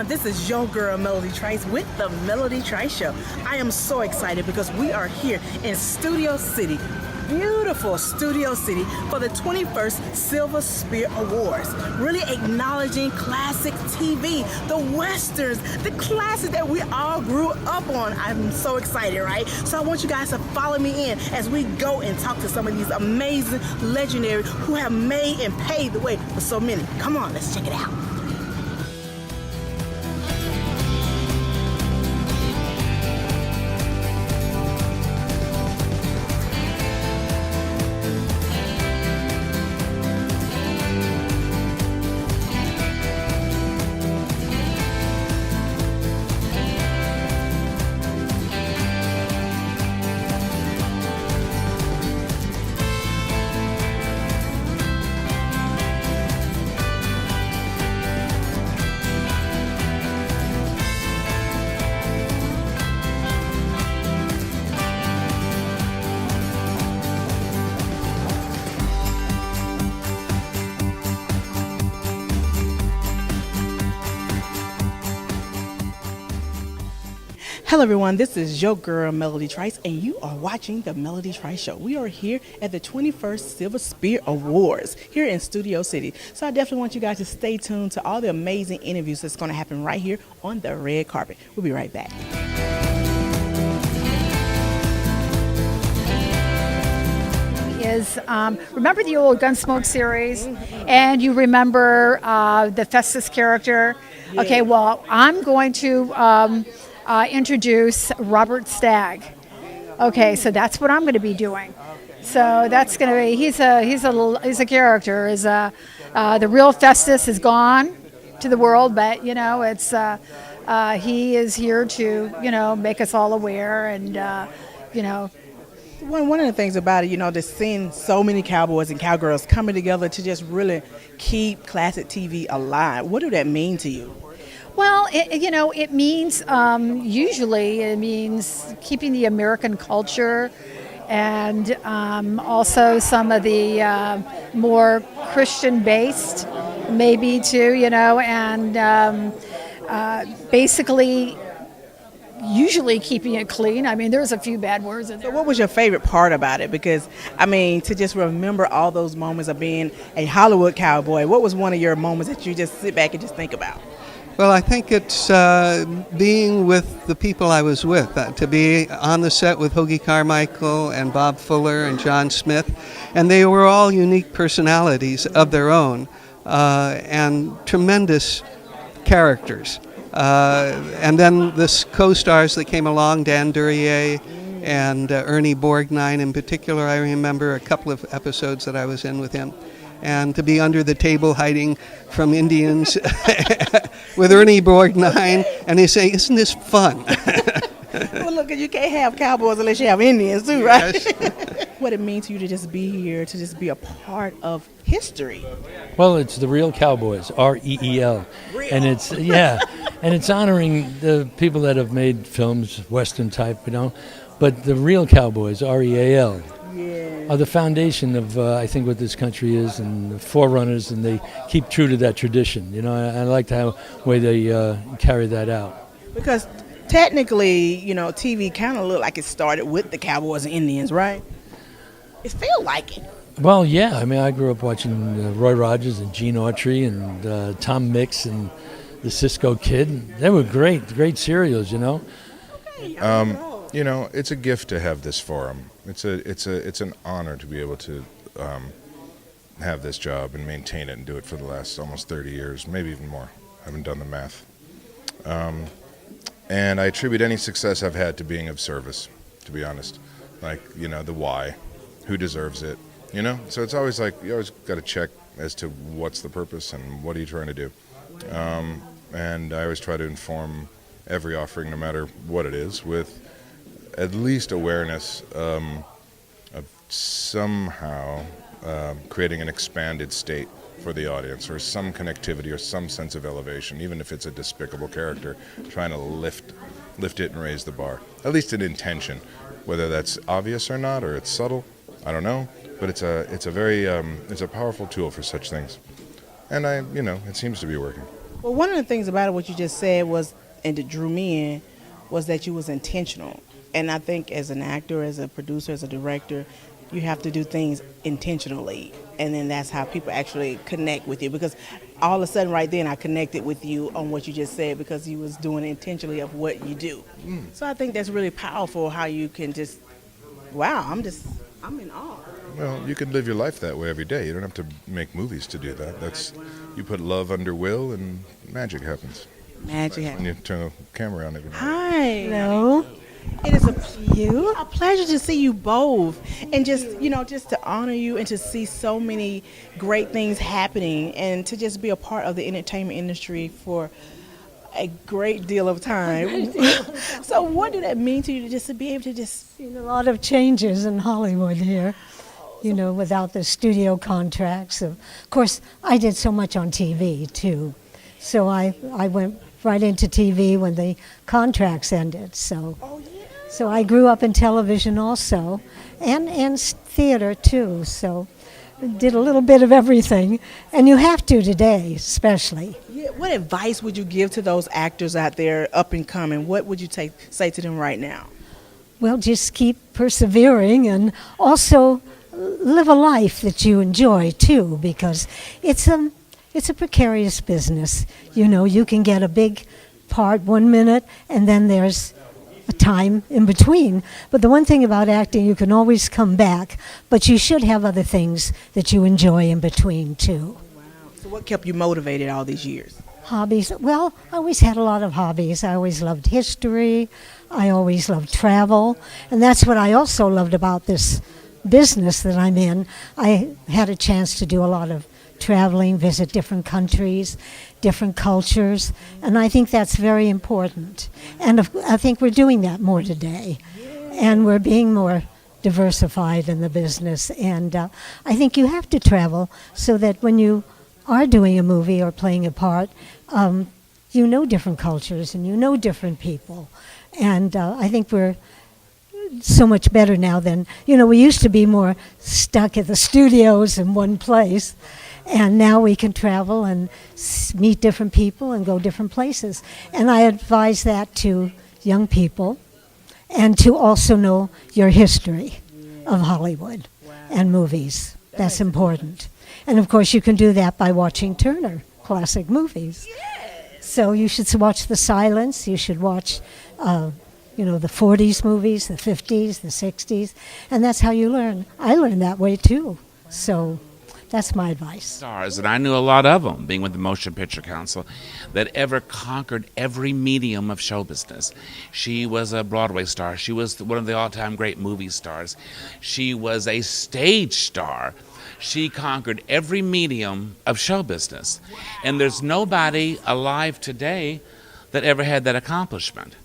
everyone, this is your girl Melody Trice with the Melody Trice Show. I am so excited because we are here in Studio City, beautiful Studio City, for the 21st Silver Spur Awards. Really acknowledging classic TV, the westerns, the classics that we all grew up on. I'm so excited, right? So I want you guys to follow me in as we go and talk to some of these amazing legendaries who have made and paved the way for so many. Come on, let's check it out. Hello everyone, this is your girl Melody Trice and you are watching the Melody Trice Show. We are here at the 21st Silver Spur Awards here in Studio City. So I definitely want you guys to stay tuned to all the amazing interviews that's going to happen right here on the red carpet. We'll be right back. Remember the old Gunsmoke series? And you remember the Festus character? Yeah. Okay, well, I'm going to introduce Robert Stagg. Okay, so that's what I'm going to be doing. So that's going to be he's a character. The real Festus is gone to the world, but it's he is here to make us all aware and One of the things about it, to seeing so many cowboys and cowgirls coming together to just really keep classic TV alive. What did that mean to you? Well, it means, usually it means keeping the American culture and also some of the more Christian-based, maybe too, and basically usually keeping it clean. I mean, there's a few bad words in there. So what was your favorite part about it? Because, to just remember all those moments of being a Hollywood cowboy, what was one of your moments that you just sit back and just think about? Well, I think it's being with the people I was with, to be on the set with Hoagie Carmichael and Bob Fuller and John Smith, and they were all unique personalities of their own and tremendous characters. And then the co-stars that came along, Dan Duryea and Ernie Borgnine in particular, I remember a couple of episodes that I was in with him. And to be under the table hiding from Indians with Ernie Borgnine, and they say, "Isn't this fun?" Well, look, you can't have cowboys unless you have Indians too, right? Yes. What it means to you to just be here, to just be a part of history. Well, it's the real cowboys, REEL, and it's and it's honoring the people that have made films, Western type, but the real cowboys, REAL. Are the foundation of, I think, what this country is, and the forerunners, and they keep true to that tradition. I like the way they carry that out. Because technically, TV kind of looked like it started with the Cowboys and Indians, right? It felt like it. Well, yeah. I grew up watching Roy Rogers and Gene Autry and Tom Mix and the Cisco Kid. They were great serials, Okay, it's a gift to have this forum. It's an honor to be able to have this job and maintain it and do it for the last almost 30 years, maybe even more. I haven't done the math. And I attribute any success I've had to being of service, to be honest. Like, the why, who deserves it, So it's always like, you always got to check as to what's the purpose and what are you trying to do. And I always try to inform every offering, no matter what it is, with at least awareness of somehow creating an expanded state for the audience, or some connectivity or some sense of elevation, even if it's a despicable character, trying to lift it and raise the bar. At least an intention, whether that's obvious or not, or it's subtle, I don't know, but it's a very it's a powerful tool for such things. And it seems to be working. Well, one of the things about it, what you just said was, and it drew me in, was that you was intentional. And I think as an actor, as a producer, as a director, you have to do things intentionally. And then that's how people actually connect with you. Because all of a sudden right then I connected with you on what you just said because you was doing intentionally of what you do. So I think that's really powerful how you can just, wow, I'm in awe. Well, you can live your life that way every day. You don't have to make movies to do that. That's you put love under will and magic happens. Magic When happens. you turn the camera on every night. Hi. Hello. It is a pleasure to see you both, and just just to honor you and to see so many great things happening, and to just be a part of the entertainment industry for a great deal of time. So, what did that mean to you to be able to just? Seen a lot of changes in Hollywood here, without the studio contracts. Of course, I did so much on TV too, so I went right into TV when the contracts ended. So I grew up in television also, and theater too. So did a little bit of everything, and you have to today, especially. Yeah, what advice would you give to those actors out there up and coming? What would you say to them right now? Well, just keep persevering, and also live a life that you enjoy too, because it's a precarious business. You can get a big part 1 minute, and then there's a time in between. But the one thing about acting, you can always come back, but you should have other things that you enjoy in between too. Wow. So what kept you motivated all these years? Hobbies. Well, I always had a lot of hobbies. I always loved history. I always loved travel. And that's what I also loved about this business that I'm in. I had a chance to do a lot of traveling, visit different countries, different cultures, and I think that's very important. And I think we're doing that more today, and we're being more diversified in the business. And I think you have to travel so that when you are doing a movie or playing a part, you know different cultures and you know different people. And I think we're so much better now than, we used to be more stuck at the studios in one place. And now we can travel and meet different people and go different places. And I advise that to young people, and to also know your history of Hollywood and movies. That's important. And of course you can do that by watching Turner classic movies. So you should watch The Silence, you should watch the 40s movies, the 50s, the 60s, and that's how you learn. I learned that way too. So that's my advice. Stars, and I knew a lot of them, being with the Motion Picture Council, that ever conquered every medium of show business. She was a Broadway star. She was one of the all-time great movie stars. She was a stage star. She conquered every medium of show business. And there's nobody alive today that ever had that accomplishment.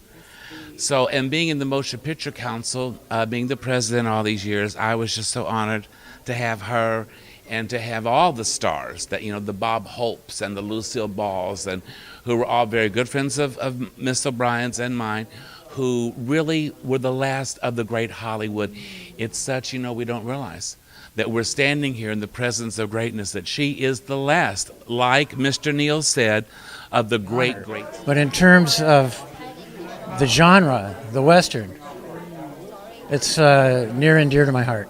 So, and being in the Motion Picture Council, being the president all these years, I was just so honored to have her and to have all the stars, that the Bob Hopes and the Lucille Balls, and who were all very good friends of Miss O'Brien's and mine, who really were the last of the great Hollywood. It's such, we don't realize that we're standing here in the presence of greatness, that she is the last, like Mr. Neal said, of the great. But in terms of the genre, the Western, it's near and dear to my heart.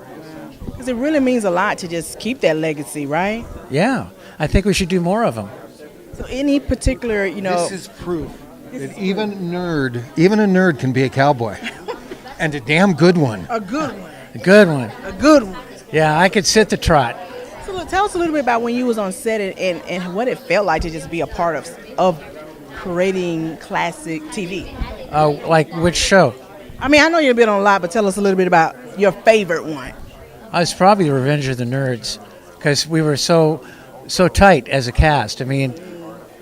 Because it really means a lot to just keep that legacy, right? Yeah, I think we should do more of them. So any particular, This is proof that even a nerd can be a cowboy. And a damn good one. A good one. A good one. A good one. Yeah, I could sit the trot. So look, tell us a little bit about when you was on set and what it felt like to just be a part of creating classic TV. Like which show? I mean, I know you've been on a lot, but tell us a little bit about your favorite one. It's probably Revenge of the Nerds, because we were so tight as a cast. I mean,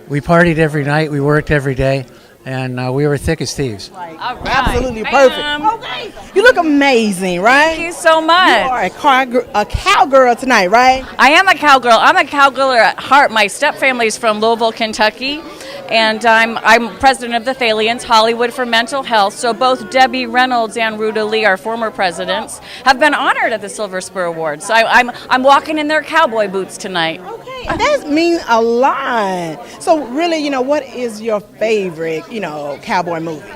we partied every night, we worked every day, and we were thick as thieves. All right. Absolutely perfect. Okay. You look amazing, right? Thank you so much. You are a cowgirl tonight, right? I am a cowgirl. I'm a cowgirl at heart. My stepfamily's from Louisville, Kentucky, and I'm president of the Thalians, Hollywood for Mental Health. So both Debbie Reynolds and Ruta Lee, our former presidents, have been honored at the Silver Spur Awards. So I'm walking in their cowboy boots tonight. Okay. That means a lot. So really, what is your favorite, cowboy movie?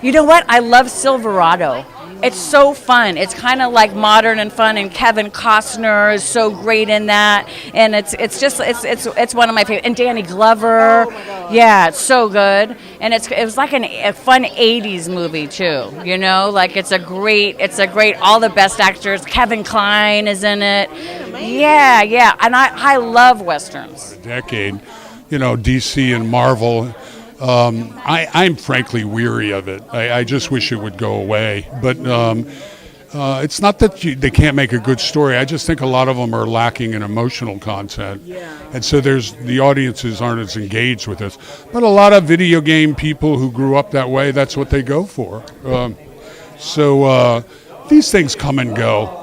You know what? I love Silverado. It's so fun. It's kind of like modern and fun, and Kevin Costner is so great in that. And it's one of my favorite. And Danny Glover, yeah, it's so good. And it was like a fun '80s movie too. Like it's a great. All the best actors. Kevin Kline is in it. Yeah. And I love westerns. Decade, DC and Marvel. I'm frankly weary of it. I just wish it would go away. But it's not that they can't make a good story. I just think a lot of them are lacking in emotional content. Yeah. And so the audiences aren't as engaged with this. But a lot of video game people who grew up that way, that's what they go for. So these things come and go.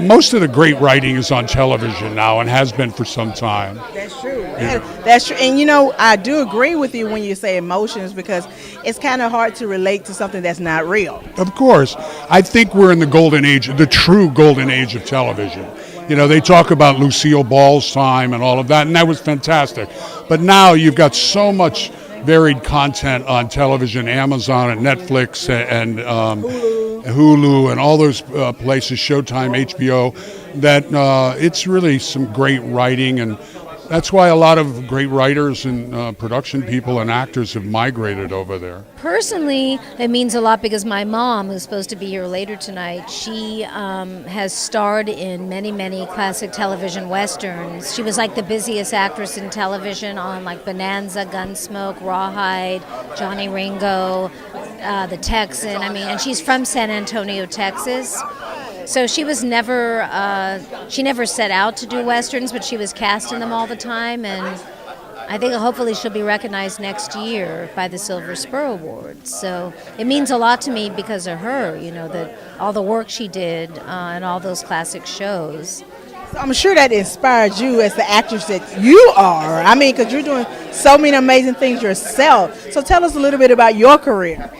Most of the great writing is on television now and has been for some time. That's true. That's true. And I do agree with you when you say emotions, because it's kind of hard to relate to something that's not real. Of course. I think we're in the golden age, the true golden age of television. They talk about Lucille Ball's time and all of that, and that was fantastic. But now you've got so much varied content on television, Amazon and Netflix and Hulu and all those places, Showtime, HBO, that it's really some great writing, and that's why a lot of great writers and production people and actors have migrated over there. Personally, it means a lot because my mom, who's supposed to be here later tonight, she has starred in many, many classic television westerns. She was like the busiest actress in television on like Bonanza, Gunsmoke, Rawhide, Johnny Ringo, The Texan. And she's from San Antonio, Texas. So she was she never set out to do westerns, but she was cast in them all the time, and I think hopefully she'll be recognized next year by the Silver Spur Awards. So it means a lot to me because of her, that all the work she did and all those classic shows. So I'm sure that inspired you as the actress that you are. Because you're doing so many amazing things yourself. So tell us a little bit about your career.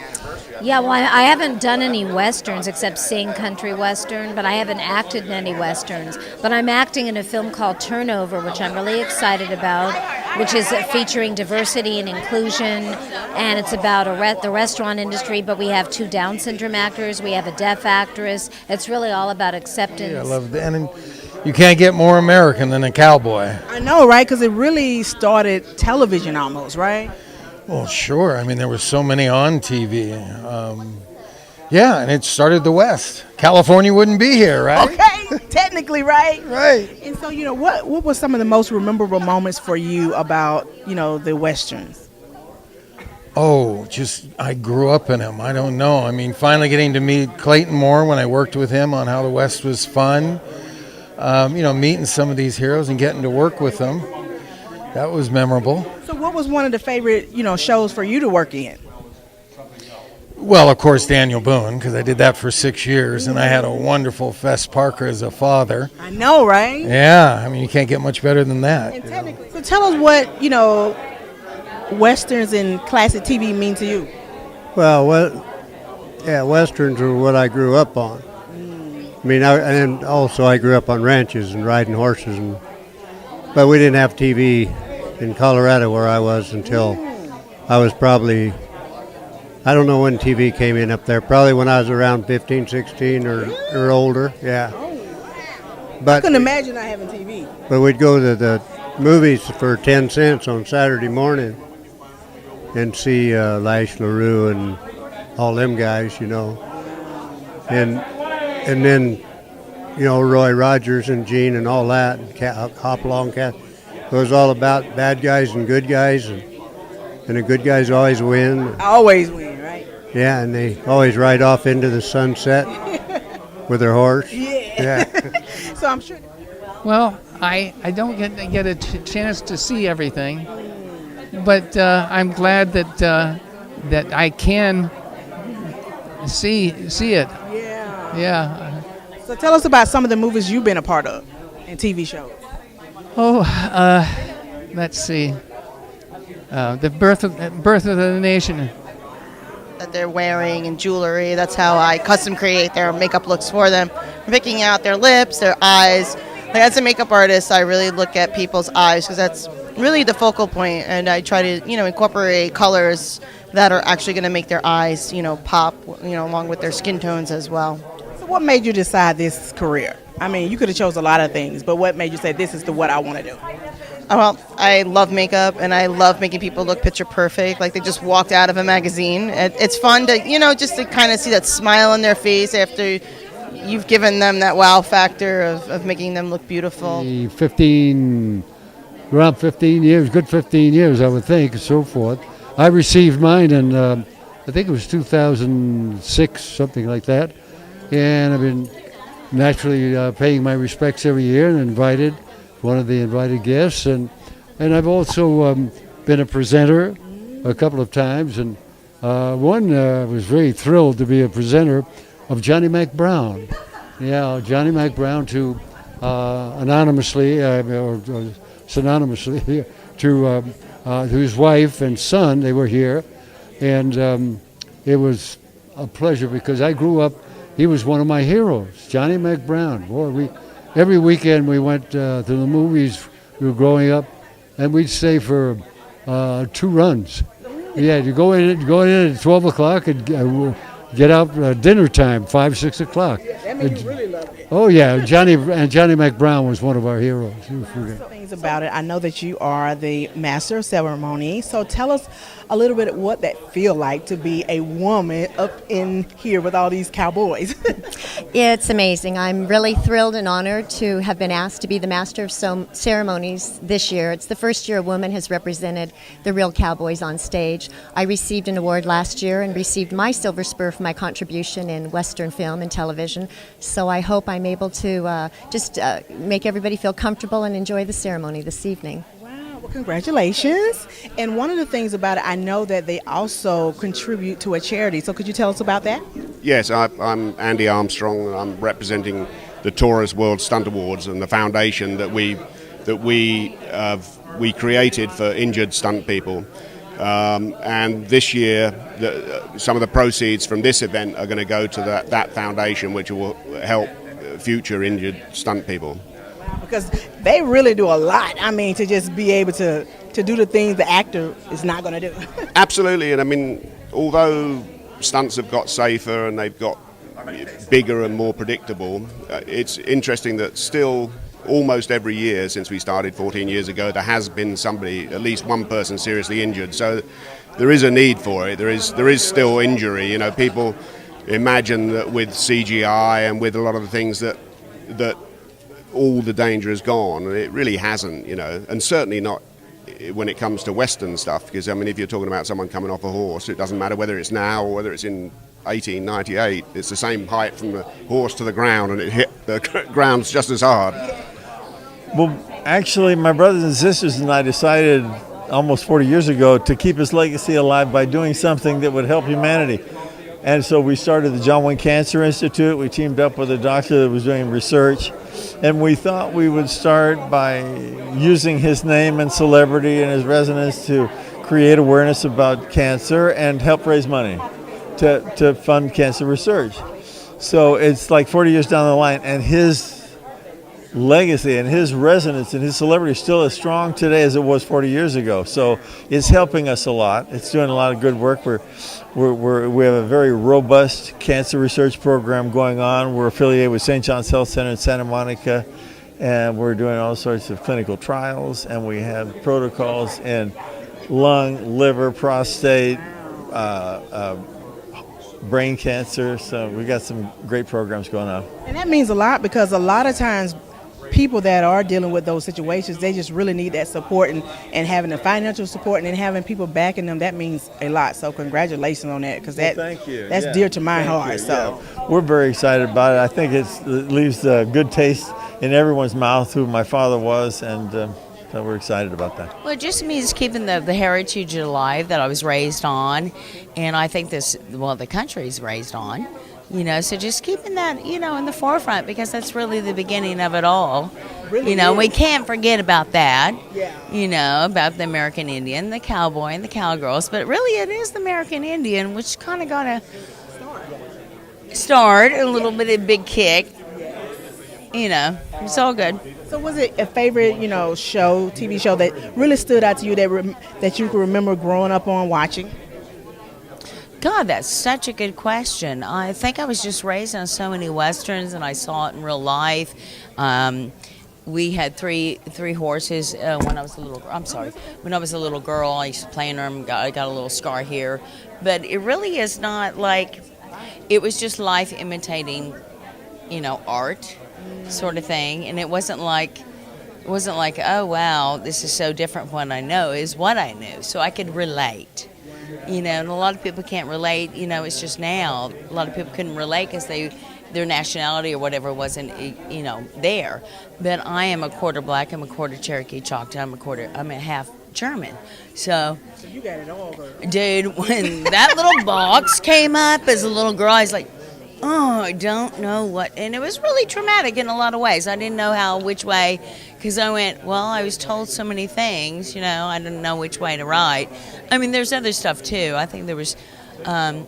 Yeah, well, I haven't done any westerns except sing country western, but I haven't acted in any westerns. But I'm acting in a film called Turnover, which I'm really excited about, which is featuring diversity and inclusion, and it's about the restaurant industry, but we have 2 Down syndrome actors, we have a deaf actress. It's really all about acceptance. Yeah, I love that. And you can't get more American than a cowboy. I know, right? Because it really started television almost, right? Well, sure. There were so many on TV. And it started the West. California wouldn't be here, right? Okay, technically, right? Right. And so, what were some of the most memorable moments for you about, the Westerns? Oh, I grew up in them. I don't know. Finally getting to meet Clayton Moore when I worked with him on How the West Was Fun. Meeting some of these heroes and getting to work with them. That was memorable. So what was one of the favorite, shows for you to work in? Well, of course, Daniel Boone, because I did that for 6 years, and I had a wonderful Fess Parker as a father. I know, right? Yeah, you can't get much better than that. And technically, so tell us what, Westerns and classic TV mean to you. Well, Westerns are what I grew up on. And also I grew up on ranches and riding horses, but we didn't have TV in Colorado where I was until I was probably, I don't know when TV came in up there, probably when I was around 15, 16 or older, yeah. But I couldn't imagine not having TV. But we'd go to the movies for 10 cents on Saturday morning and see Lash LaRue and all them guys, and then, Roy Rogers and Gene and all that, Hopalong Cat. It was all about bad guys and good guys, and the good guys always win. Always win, right? Yeah, and they always ride off into the sunset with their horse. Yeah. So I'm sure. Well, I don't get a chance to see everything, but I'm glad that I can see it. Yeah. So tell us about some of the movies you've been a part of and TV shows. Let's see. The birth of the nation. That they're wearing and jewelry. That's how I custom create their makeup looks for them. Picking out their lips, their eyes, Like, as a makeup artist, I really look at people's eyes because that's really the focal point, and I try to, incorporate colors that are actually going to make their eyes, pop, along with their skin tones as well. So what made you decide this career? I mean, you could have chose a lot of things, but what made you say this is what I want to do? Well, I love makeup, and I love making people look picture perfect, like they just walked out of a magazine. It's fun to, just to kind of see that smile on their face after you've given them that wow factor of making them look beautiful. Around 15 years, good 15 years, I would think, and so forth. I received mine in, I think it was 2006, something like that. And I've been naturally paying my respects every year and invited, one of the invited guests. And I've also been a presenter a couple of times. And one was very thrilled to be a presenter of Johnny Mac Brown. Yeah, Johnny Mac Brown to anonymously, or synonymously, to his wife and son. They were here. And it was a pleasure because I grew up, he was one of my heroes, Johnny Mac Brown. Boy, every weekend we went to the movies. We were growing up, and we'd stay for 2 runs. Yeah, you go in at 12 o'clock and get out dinner time, 5, 6 o'clock. That means you really loved it. Oh yeah, Johnny Mac Brown was one of our heroes. Things about it. I know that you are the master of ceremony. So tell us a little bit what that feel like to be a woman up in here with all these cowboys. It's amazing. I'm really thrilled and honored to have been asked to be the master of ceremonies this year. It's the first year a woman has represented the real cowboys on stage. I received an award last year and received my Silver Spur for my contribution in Western film and television. So I hope I'm able to just make everybody feel comfortable and enjoy the ceremony this evening. Well, congratulations. And one of the things about it, I know that they also contribute to a charity. So could you tell us about that? Yes, I'm Andy Armstrong, and I'm representing the TAURUS World Stunt Awards and the foundation that we created for injured stunt people. And this year, some of the proceeds from this event are going to go to that foundation, which will help future injured stunt people. Because they really do a lot. I mean, to just be able to do the things the actor is not going to do. Absolutely, and I mean, although stunts have got safer and they've got bigger and more predictable, it's interesting that still almost every year since we started 14 years ago, there has been somebody, at least one person, seriously injured. So there is a need for it. There is still injury. You know, people imagine that with CGI and with a lot of the things that all the danger is gone, and it really hasn't, you know, and certainly not when it comes to Western stuff, because I mean, if you're talking about someone coming off a horse, it doesn't matter whether it's now or whether it's in 1898, it's the same height from the horse to the ground, and it hit the ground just as hard. Well, actually, my brothers and sisters and I decided almost 40 years ago to keep his legacy alive by doing something that would help humanity. And so we started the John Wayne Cancer Institute. We teamed up with a doctor that was doing research. And we thought we would start by using his name and celebrity and his resonance to create awareness about cancer and help raise money to fund cancer research. So it's like 40 years down the line, and his legacy and his resonance and his celebrity is still as strong today as it was 40 years ago. So it's helping us a lot. It's doing a lot of good work. We have a very robust cancer research program going on. We're affiliated with St. John's Health Center in Santa Monica, and we're doing all sorts of clinical trials, and we have protocols in lung, liver, prostate, brain cancer. So we got some great programs going on. And that means a lot, because a lot of times people that are dealing with those situations, they just really need that support, and having the financial support and then having people backing them, that means a lot. So congratulations on that, because thank you. That's dear to my heart. So we're very excited about it. I think it leaves a good taste in everyone's mouth who my father was, and so we're excited about that. Well, it just means keeping the heritage alive that I was raised on, and I think the country's raised on. You know, so just keeping that, you know, in the forefront, because that's really the beginning of it all. Really you know, is. we can't forget about that. Yeah. You know, about the American Indian, the cowboy, and the cowgirls. But really, it is the American Indian, which kind of got to start a little bit of a big kick. you know, it's all good. So was it a favorite, show, TV show that really stood out to you that you can remember growing up on watching? God, that's such a good question. I think I was just raised on so many westerns, and I saw it in real life. We had three horses when I was a little. I'm sorry, when I was a little girl, I used to play in them. I got a little scar here, but it really is not like. It was just life imitating, art, sort of thing, and it wasn't like, oh wow, this is so different from what I know. Is what I knew, so I could relate. And a lot of people can't relate. It's just now a lot of people couldn't relate because their nationality or whatever wasn't, there. But I am a quarter black. I'm a quarter Cherokee Choctaw. I'm a half German. So you got it all, girl. Dude, when that little box came up as a little girl, I was like, oh, I don't know what. And it was really traumatic in a lot of ways. I didn't know which way, because I went, well, I was told so many things, I didn't know which way to write. I mean, there's other stuff too. I think there was some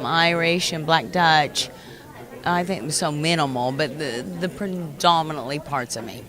Irish and Black Dutch. I think it was so minimal, but the predominantly parts of me.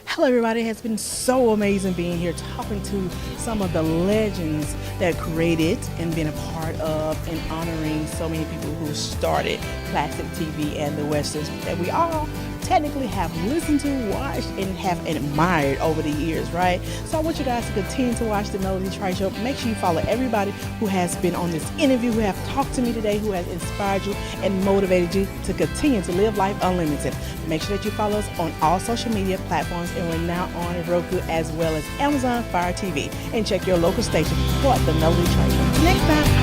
Hello, everybody. It has been so amazing being here talking to some of the legends that created and been a part of and honoring so many people who started classic TV and the westerns that we all technically have listened to, watched, and have admired over the years, right? So I want you guys to continue to watch the Melody Trice Show. Make sure you follow everybody who has been on this interview, who have talked to me today, who has inspired you and motivated you to continue to live life unlimited. Make sure that you follow us on all social media platforms, and we're now on Roku as well as Amazon Fire TV. And check your local station for the Melody Trice Show. Next time.